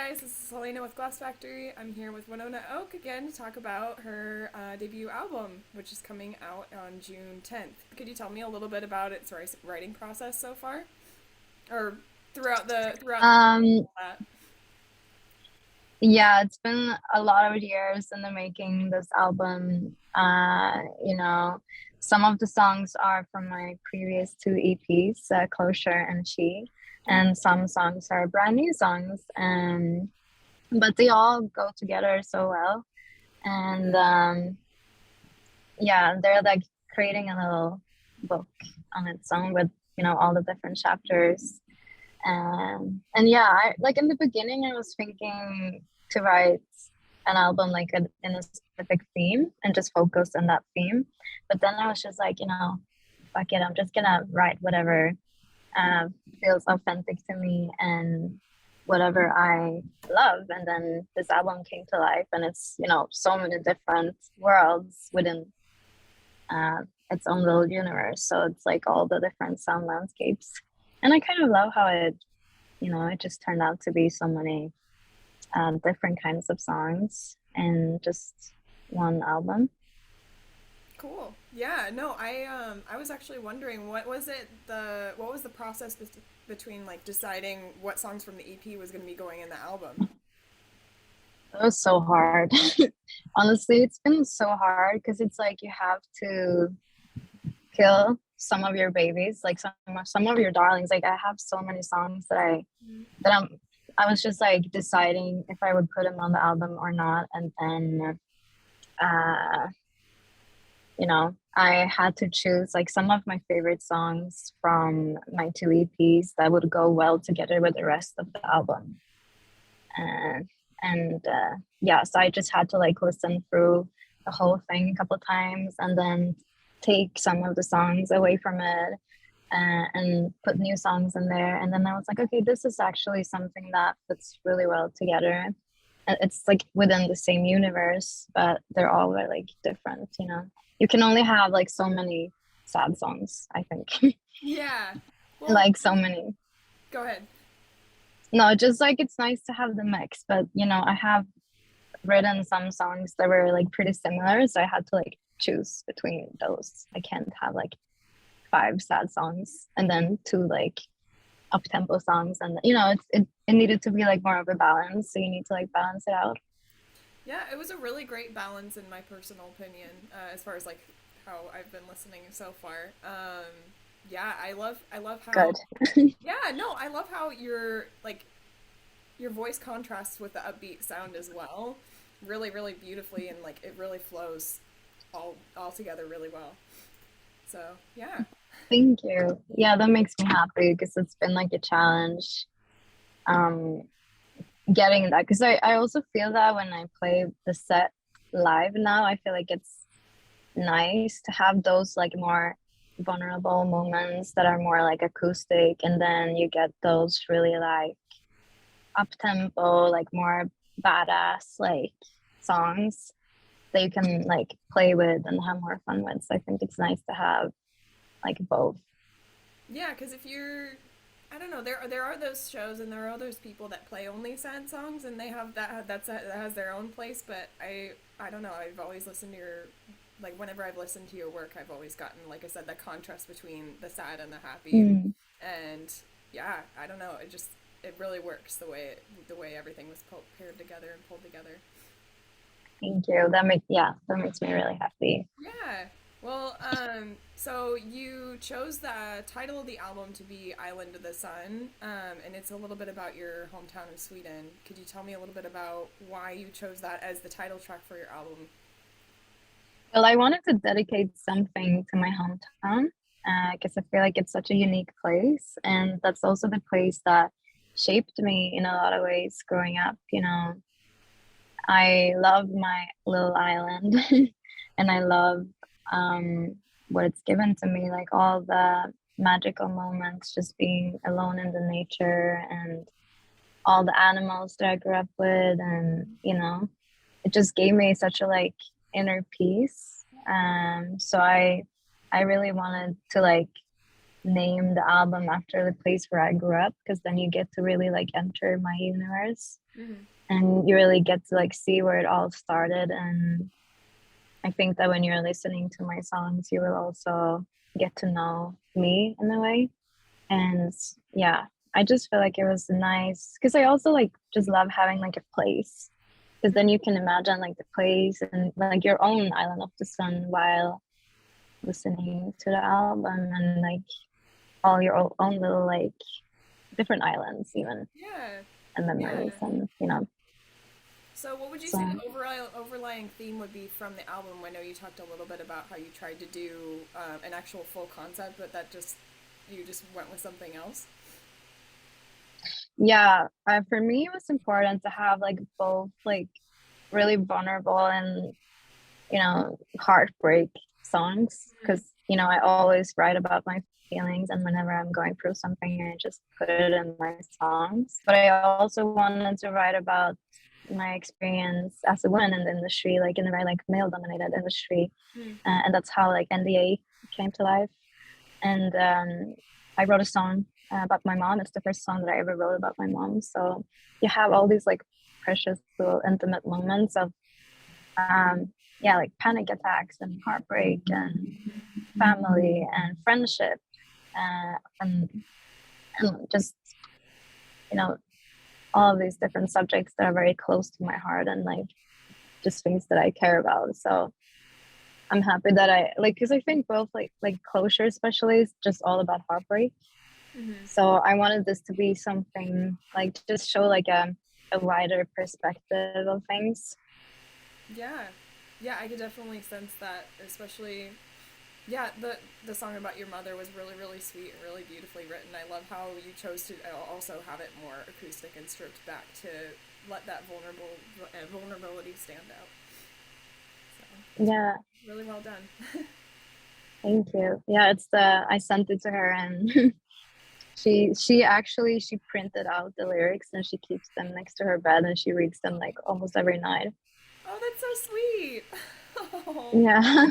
guys, this is Selena with Glass Factory. I'm here with Winona Oak again to talk about her debut album, which is coming out on June 10th. Could you tell me a little bit about its writing process so far, or throughout the Um, that? yeah, it's been a lot of years in the making, this album. Some of the songs are from my previous two EPs, Closure and She, Mhm. and some songs are brand new songs. But they all go together so well. And yeah, they're like creating a little book on its own with, all the different chapters. And yeah, I like in the beginning I was thinking to write an album like in a specific theme and just focus on that theme. But then I was just like, fuck it, I'm just gonna write whatever uh, feels authentic to me and whatever I love. And then this album came to life, and it's so many different worlds within uh, its own little universe. So it's like all the different sound landscapes, and I kind of love how it just turned out to be so many different kinds of songs in just one album. Cool. Yeah. No, I was actually wondering what was the process between like deciding what songs from the EP was going to be going in the album? It was so hard. Honestly, it's been so hard because it's like you have to kill some of your babies, like some of your darlings. Like I have so many songs that I was just like deciding if I would put them on the album or not, and then uh I had to choose like some of my favorite songs from my two EPs that would go well together with the rest of the album. Uh, and yeah, so I just had to like listen through the whole thing a couple of times and then take some of the songs away from it and put new songs in there. And then I was like, okay, this is actually something that fits really well together. It's like within the same universe, but they're all like different. You can only have like so many sad songs, I think. Yeah. Well, Like so many. go ahead. No, just like it's nice to have the mix, but I have written some songs that were like pretty similar, so I had to like choose between those. I can't have like five sad songs and then two like up tempo songs, and it needed to be like more of a balance, so you need to like balance it out. Yeah, it was a really great balance in my personal opinion, as far as like how I've been listening so far. Yeah, I love how Good. yeah, no, I love how your voice contrasts with the upbeat sound as well, really, really beautifully, and like it really flows all together really well. So yeah. Thank you. Yeah, that makes me happy because it's been like a challenge um getting that, because I also feel that when I play the set live now, I feel like it's nice to have those like more vulnerable moments that are more like acoustic, and then you get those really like up tempo, like more badass like songs that you can like play with and have more fun with. So I think it's nice to have like both. Yeah, because if you're, I don't know, there are those shows and there are those people that play only sad songs and they have that has their own place. But I don't know. I've always listened to your like whenever I've listened to your work, I've always gotten like I said the contrast between the sad and the happy, Mm, and yeah, I don't know. It really works the way everything was paired together and pulled together. thank you. That makes me really happy. Yeah. Well, so you chose the title of the album to be Island of the Sun, and it's a little bit about your hometown of Sweden. Could you tell me a little bit about why you chose that as the title track for your album? Well, I wanted to dedicate something to my hometown because I feel like it's such a unique place. And that's also the place that shaped me in a lot of ways growing up. I love my little island and I love um, what it's given to me, like all the magical moments, just being alone in the nature and all the animals that I grew up with. And, it just gave me such a like inner peace. So I really wanted to like name the album after the place where I grew up, because then you get to really like enter my universe, Hmm. and you really get to like see where it all started. And I think that when you're listening to my songs, you will also get to know me in a way. And yeah, I just feel like it was nice because I also like just love having like a place, because then you can imagine like the place and like your own island of the sun while listening to the album, and like all your own little like different islands even, Yeah. and Yeah. memories, and you know. So, what would you say So the overlying theme would be from the album? I know you talked a little bit about how you tried to do an actual full concept, but that just you just went with something else. yeah, for me it was important to have like both like really vulnerable and, you know, heartbreak songs, Mm. because you know I always write about my feelings, and whenever I'm going through something I just put it in my songs. But I also wanted to write about my experience as a woman in the industry, like in a very like male dominated industry, Mm. and that's how like NDA came to life. And I wrote a song about my mom. It's the first song that I ever wrote about my mom. So you have all these like precious little intimate moments of yeah, like panic attacks and heartbreak and family and friendship, and just, you know, all of these different subjects that are very close to my heart, and like just things that I care about. So I'm happy that I like, because I think both like closure especially is just all about heartbreak. Hmm. So I wanted this to be something like just show like a wider perspective of things. Yeah, yeah, I could definitely sense that, especially yeah, the song about your mother was really really sweet and really beautifully written. I love how you chose to also have it more acoustic and stripped back to let that vulnerability stand out. So it's Yeah, really well done. thank you. Yeah, it's the I sent it to her, and she actually she printed out the lyrics and she keeps them next to her bed, and she reads them like almost every night. Oh, that's so sweet. Oh, Yeah.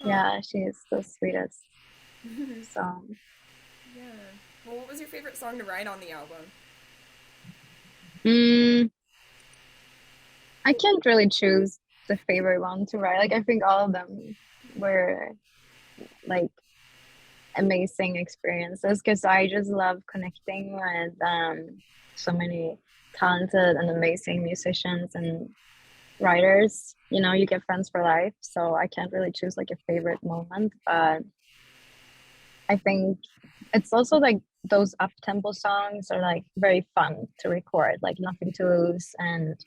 oh. Yeah, she is the sweetest. So Yeah. Well, what was your favorite song to write on the album? mm, I can't really choose the favorite one to write. Like I think all of them were like amazing experiences, because I just love connecting with so many talented and amazing musicians and writers. You know, you get friends for life. So I can't really choose like a favorite moment, but I think it's also like those up tempo songs are like very fun to record, like Nothing to Lose and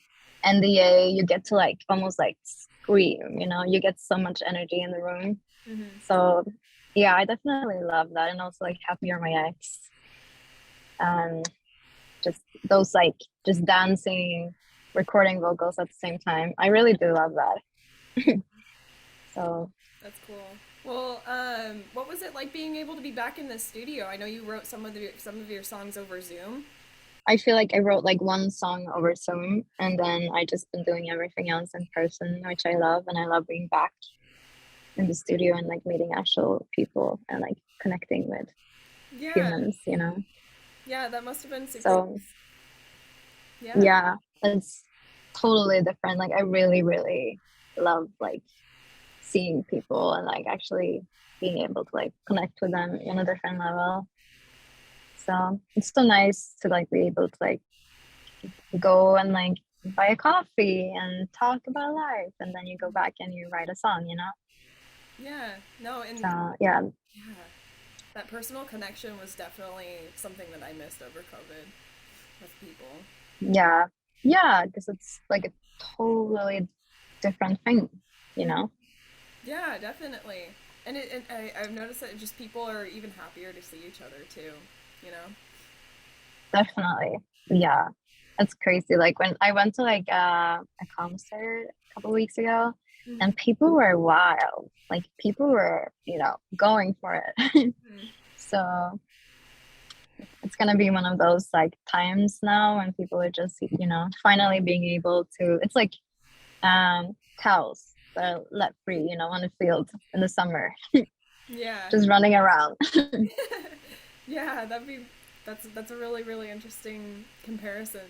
NDA. You get to like almost like scream, you know, you get so much energy in the room. Mm-hmm. So yeah, I definitely love that. And also like Happy You're My Ex. Um, just those like just dancing, recording vocals at the same time. I really do love that. So That's cool. Well, what was it like being able to be back in the studio? I know you wrote some of your songs over Zoom. I feel like I wrote like one song over Zoom, and then I just been doing everything else in person, which I love. And I love being back in the studio and like meeting actual people and like connecting with Yeah, humans, you know? yeah, that must have been super So nice. Yeah, yeah, it's totally different. Like I really, really love like seeing people and like actually being able to like connect with them on a different level. So it's so nice to like be able to like go and like buy a coffee and talk about life, and then you go back and you write a song, you know. yeah, no, and So yeah. yeah, that personal connection was definitely something that I missed over COVID with people. Yeah, yeah, because it's like a totally different thing, you Mhm. know. Yeah, definitely. And I've noticed that just people are even happier to see each other too, you know? Definitely. Yeah, it's crazy. Like when I went to like a concert a couple weeks ago, Mm-hmm. and people were wild, like people were, you know, going for it. So it's gonna be one of those like times now when people are just, you know, finally being able to, it's like cows that are let free, you know, on the field in the summer. Yeah. just running around. Yeah, that's a really really interesting comparison.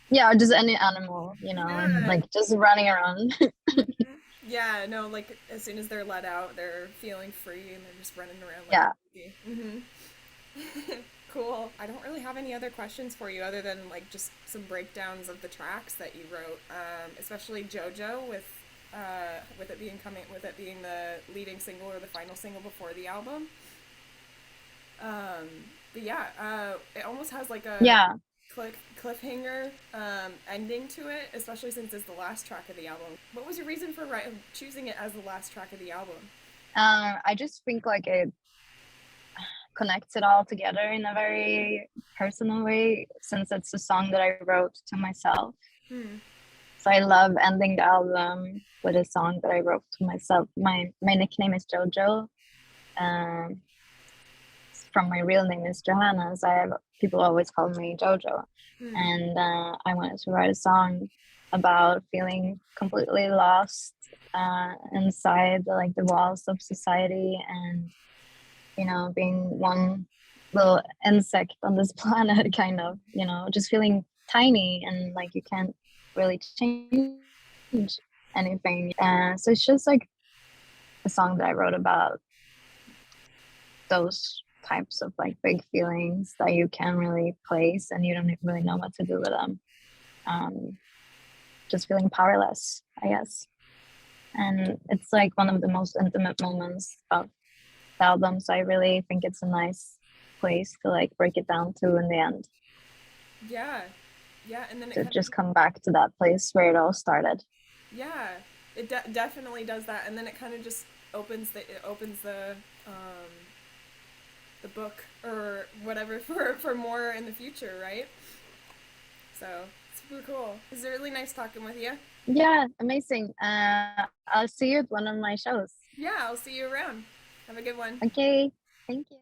Yeah, or just any animal, and Yeah. like just running around. Mhm. Yeah, no, like as soon as they're let out, they're feeling free and they're just running around like Yeah. crazy. Cool. I don't really have any other questions for you other than like just some breakdowns of the tracks that you wrote, especially JoJo with it being the leading single or the final single before the album. Um, but yeah, it almost has like a Yeah. cliffhanger ending to it, especially since it's the last track of the album. What was your reason for choosing it as the last track of the album? I just think like it connects it all together in a very personal way, since it's a song that I wrote to myself. Hmm. So I love ending the album with a song that I wrote to myself. My nickname is Jojo. Um, from my real name is Johanna, so people always call me Jojo. Hmm. And I wanted to write a song about feeling completely lost inside like the walls of society, and being one little insect on this planet, kind of, just feeling tiny and like you can't really change anything. So it's just like a song that I wrote about those types of like big feelings that you can't really place and you don't really know what to do with them. Um, just feeling powerless, I guess. And it's like one of the most intimate moments of the album. So I really think it's a nice place to like break it down to in the end, Yeah. Yeah, and then it to kind of just come back to that place where it all started. yeah, it definitely does that, and then it kind of just opens the book or whatever for more in the future, right? So super cool. It's really nice talking with you. Yeah, amazing. I'll see you at one of my shows. Yeah, I'll see you around. Have a good one. Okay, thank you.